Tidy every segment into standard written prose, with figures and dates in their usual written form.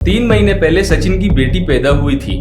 3 महीने पहले सचिन की बेटी पैदा हुई थी।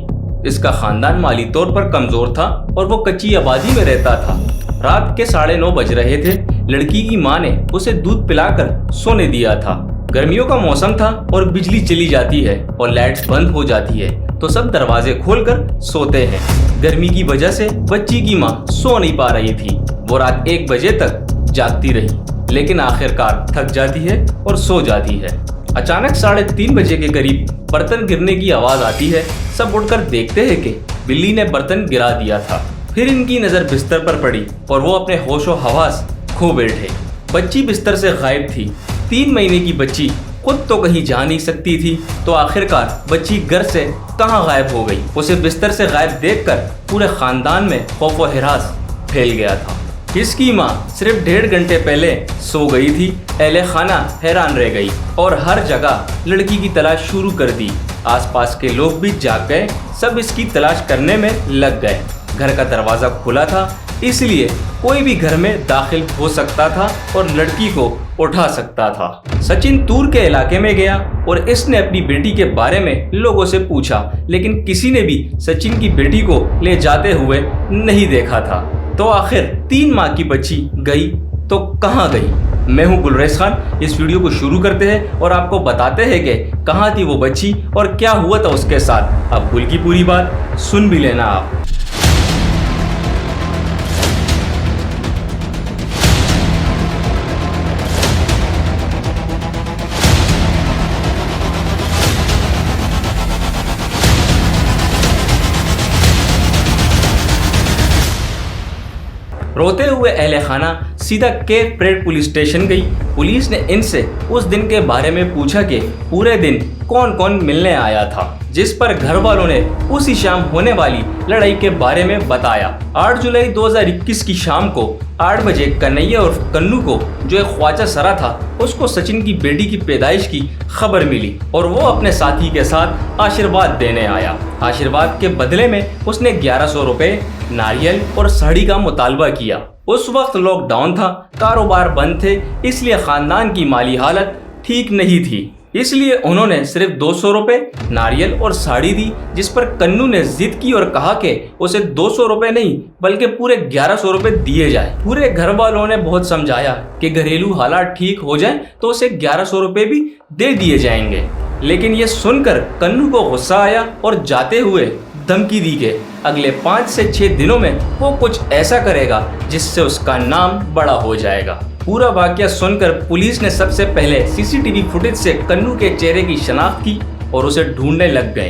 इसका खानदान माली तौर पर कमजोर था और वो कच्ची आबादी में रहता था। रात के 9:30 बज रहे थे। लड़की की मां ने उसे दूध पिलाकर सोने दिया था। गर्मियों का मौसम था और बिजली चली जाती है और लाइट्स बंद हो जाती है तो सब दरवाजे खोलकर सोते हैं। गर्मी की वजह से बच्ची की मां सो नहीं पा रही थी। वो रात 1 बजे तक जागती रही, लेकिन आखिरकार थक जाती है और सो जाती है। अचानक 3:30 बजे के करीब बर्तन गिरने की आवाज आती है। सब उठकर देखते हैं कि बिल्ली ने बर्तन गिरा दिया था। फिर इनकी नजर बिस्तर पर पड़ी और वो अपने होशो हवास खो बैठे। बच्ची बिस्तर से गायब थी। 3 महीने की बच्ची खुद तो कहीं जा नहीं सकती थी, तो आखिरकार बच्ची घर से कहां गायब हो गई। उसे बिस्तर से गायब देखकर पूरे खानदान में खौफ व हिरास फैल गया था। इसकी माँ सिर्फ 1.5 घंटे पहले सो गई थी। अहले खाना हैरान रह गई और हर जगह लड़की की तलाश शुरू कर दी। आसपास के लोग भी जाग गए। सब इसकी तलाश करने में लग गए। घर का दरवाजा खुला था, इसलिए कोई भी घर में दाखिल हो सकता था और लड़की को उठा सकता था। सचिन तूर के इलाके में गया और इसने अपनी बेटी के बारे में लोगों से पूछा, लेकिन किसी ने भी सचिन की बेटी को ले जाते हुए नहीं देखा था। तो आखिर 3 माह की बच्ची गई तो कहाँ गई? मैं हूँ गुलरेज खान। इस वीडियो को शुरू करते हैं और आपको बताते हैं कि कहाँ थी वो बच्ची और क्या हुआ था उसके साथ। अब भूल की पूरी बात सुन भी लेना आप। रोते हुए अहले खाना सीधा केप परेड पुलिस स्टेशन गई। पुलिस ने इनसे उस दिन के बारे में पूछा कि पूरे दिन कौन कौन मिलने आया था, जिस पर घर वालों ने उसी शाम होने वाली लड़ाई के बारे में बताया। 8 जुलाई 2021 की शाम को 8 बजे कन्हैया और कन्नू को, जो एक ख्वाजा सरा था, उसको सचिन की बेटी की पैदाइश की खबर मिली और वो अपने साथी के साथ आशीर्वाद देने आया। आशीर्वाद के बदले में उसने 1100 रुपए, नारियल और साड़ी का मुतालबा किया। उस वक्त लॉकडाउन था, कारोबार बंद थे, इसलिए खानदान की माली हालत ठीक नहीं थी। इसलिए उन्होंने सिर्फ 200 रुपए, नारियल और साड़ी दी, जिस पर कन्नू ने जिद की और कहा कि उसे 200 रुपए नहीं बल्कि पूरे 1100 रुपए दिए जाए। पूरे घर वालों ने बहुत समझाया कि घरेलू हालात ठीक हो जाएं तो उसे 1100 रुपए भी दे दिए जाएंगे, लेकिन ये सुनकर कन्नू को गुस्सा आया और जाते हुए धमकी दी कि अगले 5 से 6 दिनों में वो कुछ ऐसा करेगा जिससे उसका नाम बड़ा हो जाएगा। पूरा वाकया सुनकर पुलिस ने सबसे पहले सीसीटीवी फुटेज से कन्नू के चेहरे की शनाख्त की और उसे ढूंढने लग गए।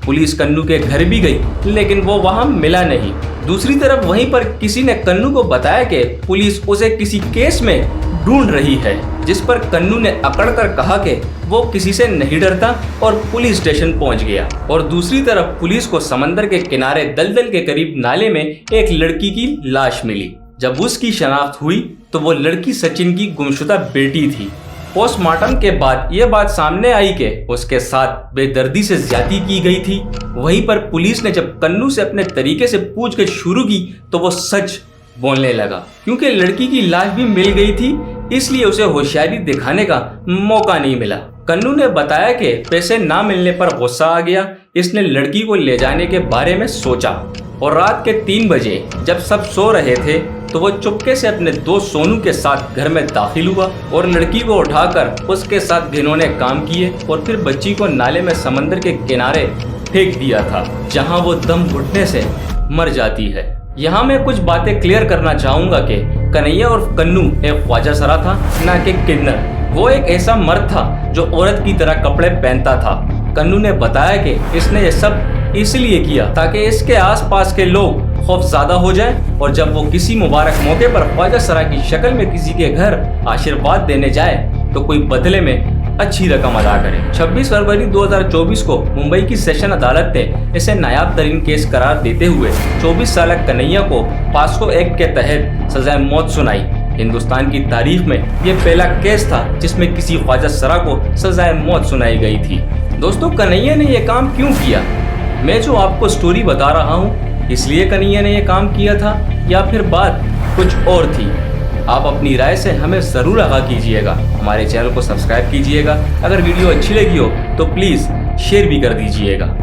पुलिस कन्नू के घर भी गई, लेकिन वो वहां मिला नहीं। दूसरी तरफ वहीं पर किसी ने कन्नू को बताया कि पुलिस उसे किसी केस में ढूंढ रही है, जिस पर कन्नू ने अकड़कर कहा कि वो किसी से नहीं डरता और पुलिस स्टेशन पहुंच गया। और दूसरी तरफ पुलिस को समंदर के किनारे दलदल के करीब नाले में एक लड़की की लाश मिली। जब उसकी शनाख्त हुई तो वो लड़की सचिन की गुमशुदा बेटी थी। पोस्टमार्टम के बाद यह बात सामने आई कि उसके साथ बेदर्दी से ज्यादती की गई थी। वहीं पर पुलिस ने जब कन्नू से अपने तरीके से पूछताछ शुरू की तो वो सच बोलने लगा। क्योंकि लड़की की लाश भी मिल गई थी, इसलिए उसे होशियारी दिखाने का मौका नहीं मिला। कन्नू ने बताया कि पैसे ना मिलने पर गुस्सा आ गया। इसने लड़की को ले जाने के बारे में सोचा और रात के 3 बजे जब सब सो रहे थे तो वो चुपके से अपने दोस्त सोनू के साथ घर में दाखिल हुआ और लड़की को उठाकर उसके साथ घिनौने काम किए और फिर बच्ची को नाले में समंदर के किनारे फेंक दिया था, जहां वो दम घुटने से मर जाती है। यहाँ मैं कुछ बातें क्लियर करना चाहूंगा कि कन्हैया और कन्नू एक ख्वाजा सरा था, ना कि किन्नर। वो एक ऐसा मर्द था जो औरत की तरह कपड़े पहनता था। कन्नू ने बताया कि इसने ये सब इसलिए किया ताकि इसके आसपास के लोग खौफज़दा हो जाएं और जब वो किसी मुबारक मौके पर ख्वाजा सरा की शक्ल में किसी के घर आशीर्वाद देने जाए तो कोई बदले में अच्छी रकम अदा करे। 26 फरवरी 2024 को मुंबई की सेशन अदालत ने इसे नायाब तरीन केस करार देते हुए 24 साल कन्हैया को पास्को एक्ट के तहत सजाए मौत सुनाई। हिंदुस्तान की तारीख में यह पहला केस था जिसमें किसी ख्वाजा सरा को सजाए मौत सुनाई गई थी। दोस्तों, कन्हैया ने यह काम क्यों किया? मैं जो आपको स्टोरी बता रहा हूँ इसलिए कन्हैया ने यह काम किया था या फिर बात कुछ और थी? आप अपनी राय से हमें ज़रूर आगाह कीजिएगा। हमारे चैनल को सब्सक्राइब कीजिएगा। अगर वीडियो अच्छी लगी हो तो प्लीज़ शेयर भी कर दीजिएगा।